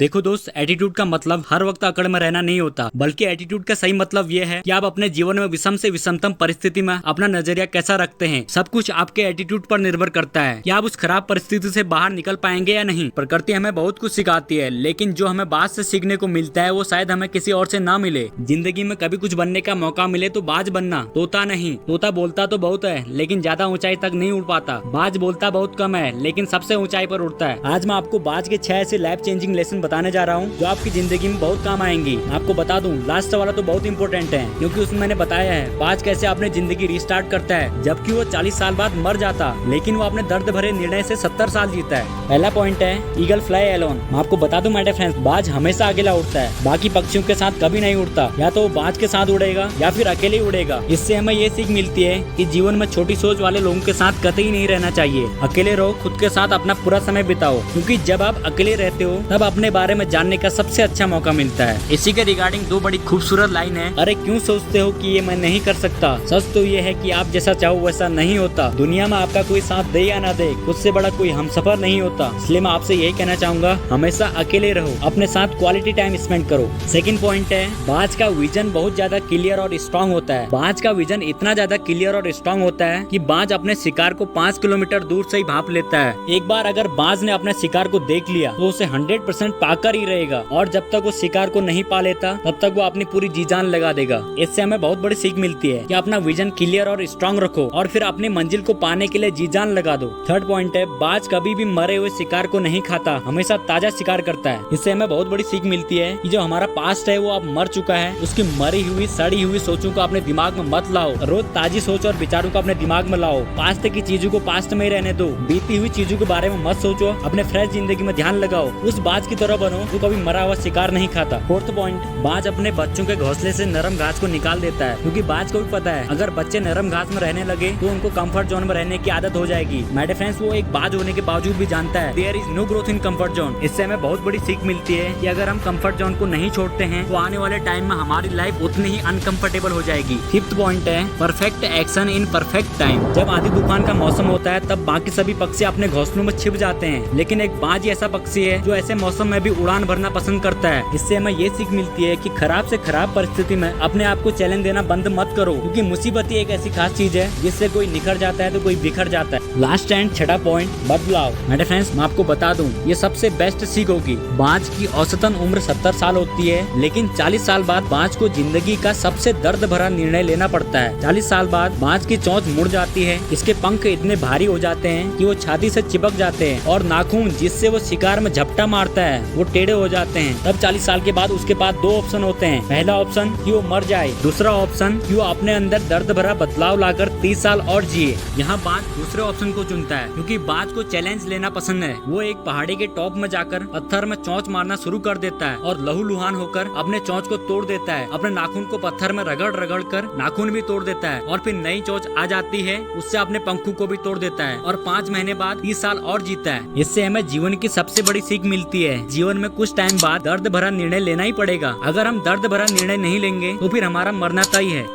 देखो दोस्त, एटीट्यूड का मतलब हर वक्त अकड़ में रहना नहीं होता, बल्कि एटीट्यूड का सही मतलब ये है कि आप अपने जीवन में विषम से विषमतम परिस्थिति में अपना नजरिया कैसा रखते हैं। सब कुछ आपके एटीट्यूड पर निर्भर करता है कि आप उस खराब परिस्थिति से बाहर निकल पाएंगे या नहीं। प्रकृति हमें बहुत कुछ सिखाती है, लेकिन जो हमें बाज से सीखने को मिलता है वो शायद हमें किसी और से ना मिले। जिंदगी में कभी कुछ बनने का मौका मिले तो बाज बनना, तोता नहीं। तोता बोलता तो बहुत है लेकिन ज्यादा ऊंचाई तक नहीं उड़ पाता। बाज बोलता बहुत कम है लेकिन सबसे ऊंचाई पर उड़ता है। आज मैं आपको बाज के 6 ऐसे लाइफ चेंजिंग लेसन बताने जा रहा हूँ जो आपकी जिंदगी में बहुत काम आएंगी। आपको बता दूं, लास्ट वाला तो बहुत इंपॉर्टेंट है क्योंकि उसमें मैंने बताया है बाज कैसे अपनी जिंदगी रिस्टार्ट करता है, जबकि वो 40 साल बाद मर जाता लेकिन वो अपने दर्द भरे निर्णय से 70 साल जीता है। पहला पॉइंट है ईगल फ्लाई एलोन। मैं आपको बता दूं माय डियर फ्रेंड्स, बाज हमेशा अकेला उड़ता है, बाकी पक्षियों के साथ कभी नहीं उड़ता। या तो वो बाज के साथ उड़ेगा या फिर अकेले ही उड़ेगा। इससे हमें ये सीख मिलती है कि जीवन में छोटी सोच वाले लोगों के साथ कतई नहीं रहना चाहिए। अकेले रहो, खुद के साथ अपना पूरा समय बिताओ, क्योंकि जब आप अकेले रहते हो तब अपने बारे में जानने का सबसे अच्छा मौका मिलता है। इसी के रिगार्डिंग 2 बड़ी खूबसूरत लाइन है। अरे क्यों सोचते हो कि ये मैं नहीं कर सकता, सच तो ये है कि आप जैसा चाहो वैसा नहीं होता। दुनिया में आपका कोई साथ दे या ना दे, खुद से बड़ा कोई हमसफर नहीं होता। इसलिए मैं आपसे यही कहना चाहूंगा, हमेशा अकेले रहो, अपने साथ क्वालिटी टाइम स्पेंड करो। सेकंड पॉइंट है बाज का विजन बहुत ज्यादा क्लियर और स्ट्रॉन्ग होता है। बाज का विजन इतना ज्यादा क्लियर और स्ट्रॉन्ग होता है कि बाज अपने शिकार को 5 किलोमीटर दूर से ही भांप लेता है। एक बार अगर बाज ने अपने शिकार को देख लिया तो उसे 100% पाकर ही रहेगा, और जब तक वो शिकार को नहीं पा लेता तब तक वो अपनी पूरी जी जान लगा देगा। इससे हमें बहुत बड़ी सीख मिलती है कि अपना विजन क्लियर और स्ट्रॉन्ग रखो और फिर अपनी मंजिल को पाने के लिए जी जान लगा दो। थर्ड पॉइंट है बाज कभी भी मरे हुए शिकार को नहीं खाता, हमेशा ताजा शिकार करता है। इससे हमें बहुत बड़ी सीख मिलती है कि जो हमारा पास्ट है वो अब मर चुका है, उसकी मरी हुई सड़ी हुई सोचों को अपने दिमाग में मत लाओ। रोज ताजी सोच और विचारों को अपने दिमाग में लाओ। पास्ट की चीजों को पास्ट में ही रहने दो, बीती हुई चीजों के बारे में मत सोचो, अपने फ्रेश जिंदगी में ध्यान लगाओ। उस बाज की तरह बनो जो कभी मरा हुआ शिकार नहीं खाता। फोर्थ पॉइंट, बाज अपने बच्चों के घोंसले से नरम घास को निकाल देता है, क्योंकि बाज को भी पता है अगर बच्चे नरम घास में रहने लगे तो उनको कंफर्ट जोन में रहने की आदत हो जाएगी। माय डियर फ्रेंड्स, वो एक बाज होने के बावजूद भी जानता है there is no growth in comfort zone. इससे हमें बहुत बड़ी सीख मिलती है कि अगर हम कंफर्ट जोन को नहीं छोड़ते हैं तो आने वाले टाइम में हमारी लाइफ उतनी ही अनकंफर्टेबल हो जाएगी। फिफ्थ पॉइंट है perfect action in perfect time. जब आंधी तूफान का मौसम होता है तब बाकी सभी पक्षी अपने घोंसलों में छिप जाते हैं, लेकिन एक बाज ऐसा पक्षी है जो ऐसे मौसम में भी उड़ान भरना पसंद करता है। इससे हमें ये सीख मिलती है कि खराब से खराब परिस्थिति में अपने आप को चैलेंज देना बंद मत करो, क्योंकि मुसीबत ही एक ऐसी खास चीज है जिससे कोई निखर जाता है तो कोई बिखर जाता है। लास्ट एंड छठा पॉइंट, बदलाव। मेरे फ्रेंड्स, मैं आपको बता दूं, ये सबसे बेस्ट सीख होगी। बाज की औसतन उम्र 70 साल होती है, लेकिन 40 साल बाद बाज को जिंदगी का सबसे दर्द भरा निर्णय लेना पड़ता है। 40 साल बाद बाज की चोंच मुड़ जाती है, इसके पंख इतने भारी हो जाते हैं कि वो छाती से चिपक जाते हैं, और नाखून जिससे वो शिकार में झपटा मारता है वो टेढ़े हो जाते हैं। तब 40 साल के बाद उसके पास 2 ऑप्शन होते हैं। पहला ऑप्शन कि वो मर जाए, दूसरा ऑप्शन कि वो अपने अंदर दर्द भरा बदलाव लाकर 30 साल और जिए। यहाँ बाज दूसरे ऑप्शन को चुनता है क्योंकि बाज को चैलेंज लेना पसंद है। वो एक पहाड़ी के टॉप में जाकर पत्थर में चोंच मारना शुरू कर देता है और लहूलुहान होकर अपने चोंच को तोड़ देता है। अपने नाखून को पत्थर में रगड़ रगड़ कर नाखून भी तोड़ देता है, और फिर नई चोंच आ जाती है, उससे अपने पंखों को भी तोड़ देता है, और 5 महीने बाद 30 साल और जीता है। इससे हमें जीवन की सबसे बड़ी सीख मिलती है, जीवन में कुछ टाइम बाद दर्द भरा निर्णय लेना ही पड़ेगा। अगर हम दर्द भरा निर्णय नहीं लेंगे तो फिर हमारा मरना तय है।